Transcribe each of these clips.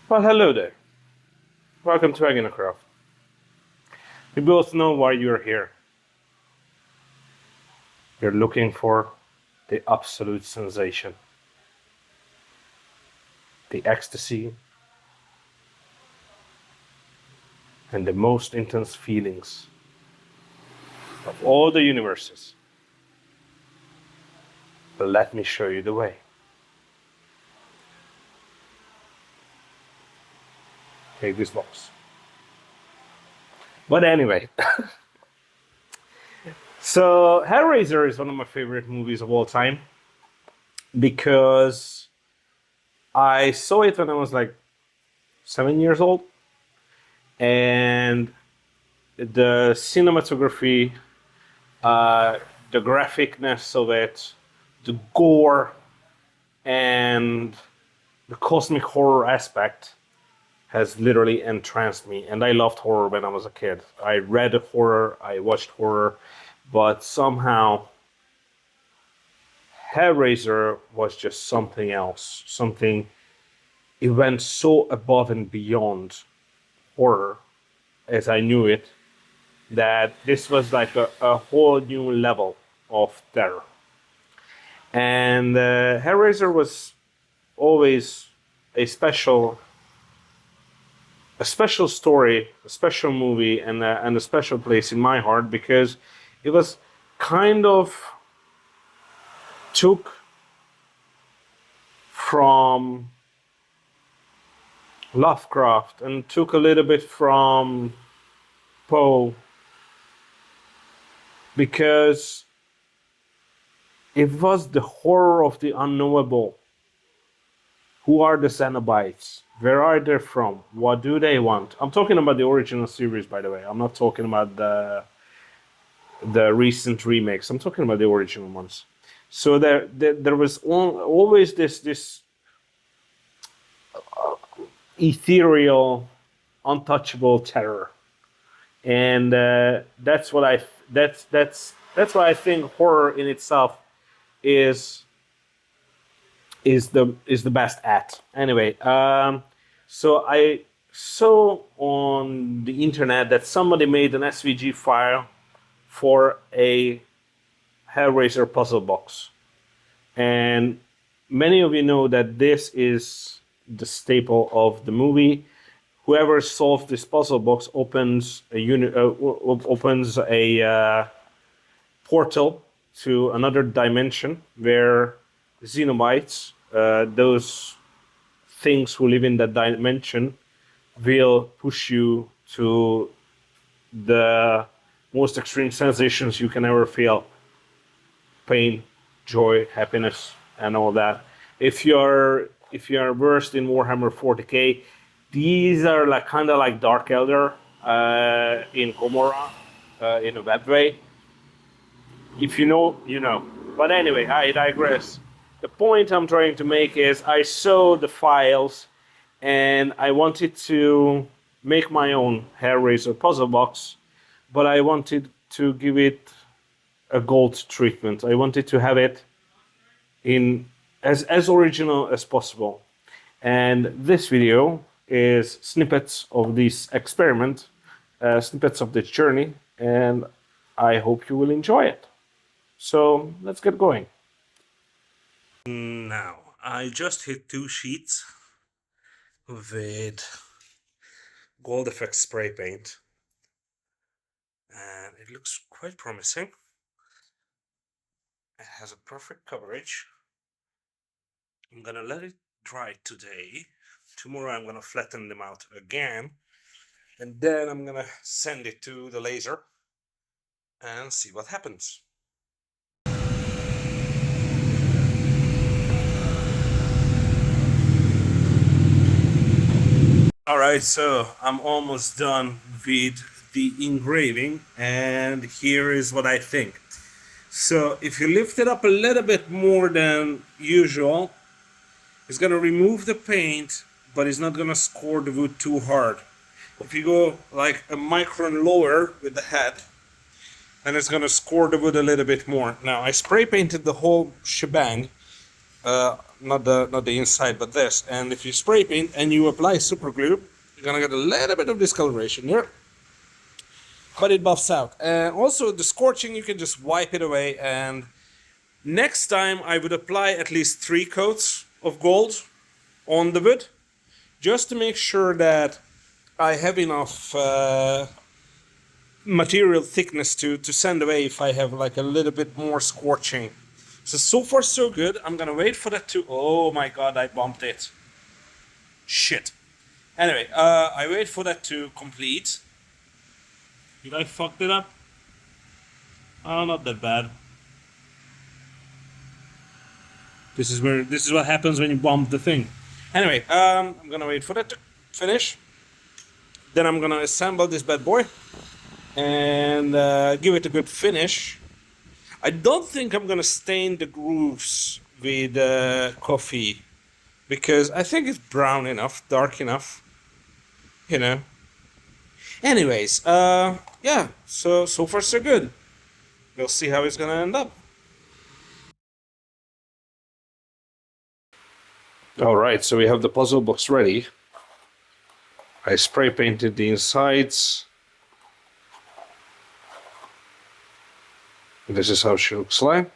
Well, hello there. Welcome to AeginaCraft. We both know why you're here. You're looking for the absolute sensation, the ecstasy, and the most intense feelings of all the universes. But let me show you the way. Take this box. But anyway, so Hellraiser is one of my favorite movies of all time because I saw it when I was like 7 years old, and the cinematography, the graphicness of it, the gore, and the cosmic horror aspect has literally entranced me. And I loved horror when I was a kid. I read horror, I watched horror, but somehow Hellraiser was just something else. It went so above and beyond horror as I knew it, that this was like a whole new level of terror. And Hellraiser was always a special story, a special movie, and a special place in my heart because it was kind of took from Lovecraft and took a little bit from Poe, because it was the horror of the unknowable. Who are the Cenobites? Where are they from? What do they want? I'm talking about the original series, by the way. I'm not talking about the recent remakes. I'm talking about the original ones. So there was always this ethereal, untouchable terror, and that's why I think horror in itself is the best at. Anyway, so I saw on the internet that somebody made an SVG file for a Hellraiser puzzle box, and many of you know that this is the staple of the movie. Whoever solves this puzzle box opens a portal to another dimension where Xenobites, those things who live in that dimension, will push you to the most extreme sensations you can ever feel: pain, joy, happiness, and all that. If you're versed in Warhammer 40k, these are like kind of like Dark Elder in Gomorrah, in a bad way. If you know, you know. But anyway, I digress. The point I'm trying to make is I saw the files and I wanted to make my own Hellraiser puzzle box, but I wanted to give it a gold treatment. I wanted to have it in as original as possible. And this video is snippets of this experiment, snippets of this journey, and I hope you will enjoy it. So let's get going. Now, I just hit 2 sheets with Gold Effect spray paint, and it looks quite promising. It has a perfect coverage. I'm gonna let it dry today. Tomorrow I'm gonna flatten them out again, and then I'm gonna send it to the laser and see what happens. Alright, so I'm almost done with the engraving, and here is what I think. So if you lift it up a little bit more than usual, it's gonna remove the paint, but it's not gonna score the wood too hard. If you go like a micron lower with the head, then it's gonna score the wood a little bit more. Now I spray painted the whole shebang not the inside, but this. And if you spray paint and you apply super glue, you're gonna get a little bit of discoloration here, but it buffs out. And also the scorching, you can just wipe it away. And next time I would apply at least 3 coats of gold on the wood, just to make sure that I have enough material thickness to sand away if I have like a little bit more scorching. So far so good. I'm gonna wait for that to... Oh my god, I bumped it. Shit. Anyway, I wait for that to complete. Did I fucked it up? Oh, not that bad. This is what happens when you bump the thing. Anyway, I'm gonna wait for that to finish. Then I'm gonna assemble this bad boy and give it a good finish. I don't think I'm gonna stain the grooves with coffee, because I think it's brown enough, dark enough, you know. Anyways, yeah, so far so good. We'll see how it's gonna end up. Alright, so we have the puzzle box ready. I spray painted the insides. This is how she looks like.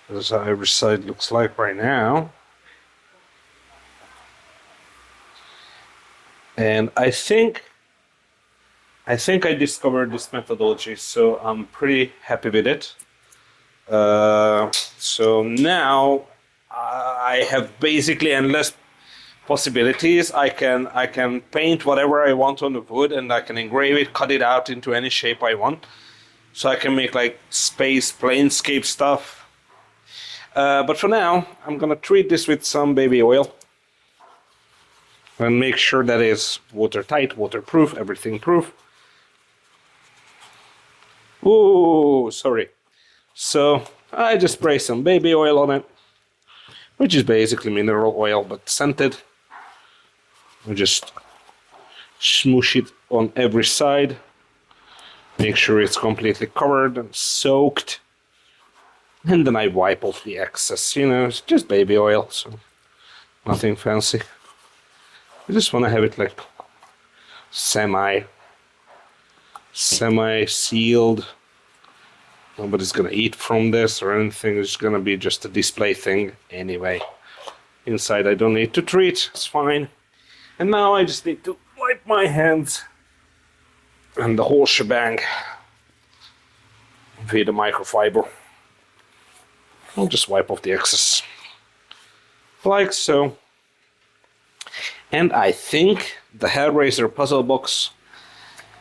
This is how every side looks like right now. And I think I discovered this methodology, so I'm pretty happy with it. So now I have basically endless possibilities. I can paint whatever I want on the wood, and I can engrave it, cut it out into any shape I want. So I can make like space, planescape stuff. But for now, I'm gonna treat this with some baby oil and make sure that it's watertight, waterproof, everything proof. Ooh, sorry. So I just spray some baby oil on it, which is basically mineral oil but scented. I just smoosh it on every side, make sure it's completely covered and soaked, and then I wipe off the excess. You know, it's just baby oil, so nothing fancy. I just want to have it like semi sealed. Nobody's gonna eat from this or anything. It's gonna be just a display thing anyway. Inside I don't need to treat, it's fine. And now I just need to wipe my hands and the whole shebang with the microfiber. I'll just wipe off the excess, like so. And I think the Hellraiser puzzle box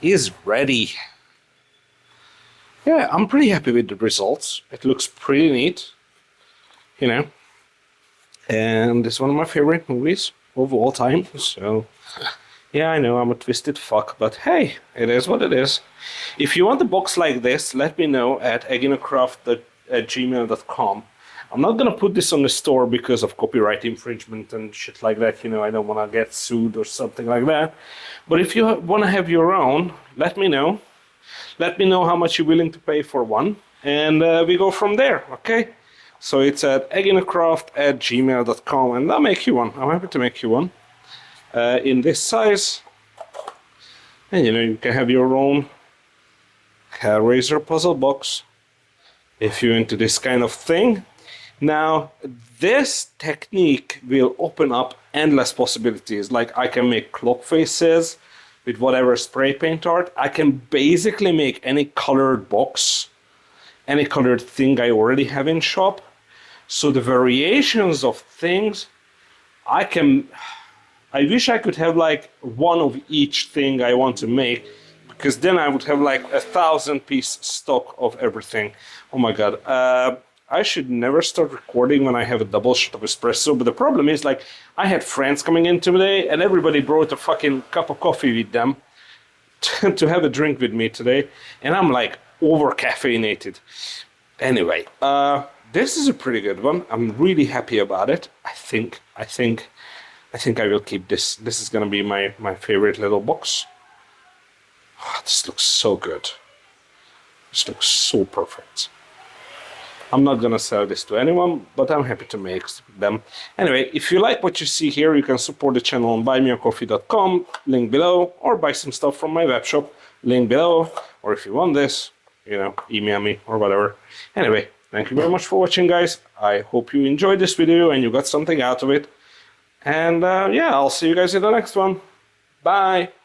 is ready. Yeah, I'm pretty happy with the results. It looks pretty neat, you know. And it's one of my favorite movies of all time. So, yeah, I know I'm a twisted fuck, but hey, it is what it is. If you want a box like this, let me know at AeginaCraft@gmail.com. I'm not gonna put this on the store because of copyright infringement and shit like that. You know, I don't wanna get sued or something like that. But if you wanna have your own, let me know. Let me know how much you're willing to pay for one, and we go from there, okay? So it's at AeginaCraft@gmail.com, and I'll make you one. I'm happy to make you one in this size. And you know, you can have your own Hellraiser puzzle box if you're into this kind of thing. Now, this technique will open up endless possibilities. Like, I can make clock faces with whatever spray paint art. I can basically make any colored box, any colored thing I already have in shop. So the variations of things, I wish I could have like one of each thing I want to make, because then I would have like 1,000-piece stock of everything. Oh my god. I should never start recording when I have a double shot of espresso, but the problem is, like, I had friends coming in today and everybody brought a fucking cup of coffee with them to have a drink with me today, and I'm like over caffeinated. Anyway, this is a pretty good one. I'm really happy about it. I think I will keep this. This is gonna be my favorite little box. Oh, this looks so good. This looks so perfect. I'm not gonna sell this to anyone, but I'm happy to make them. Anyway, if you like what you see here, you can support the channel on buymeacoffee.com, link below, or buy some stuff from my web shop, link below, or if you want this, you know, email me or whatever. Anyway, thank you very much for watching, guys. I hope you enjoyed this video and you got something out of it. And yeah, I'll see you guys in the next one. Bye!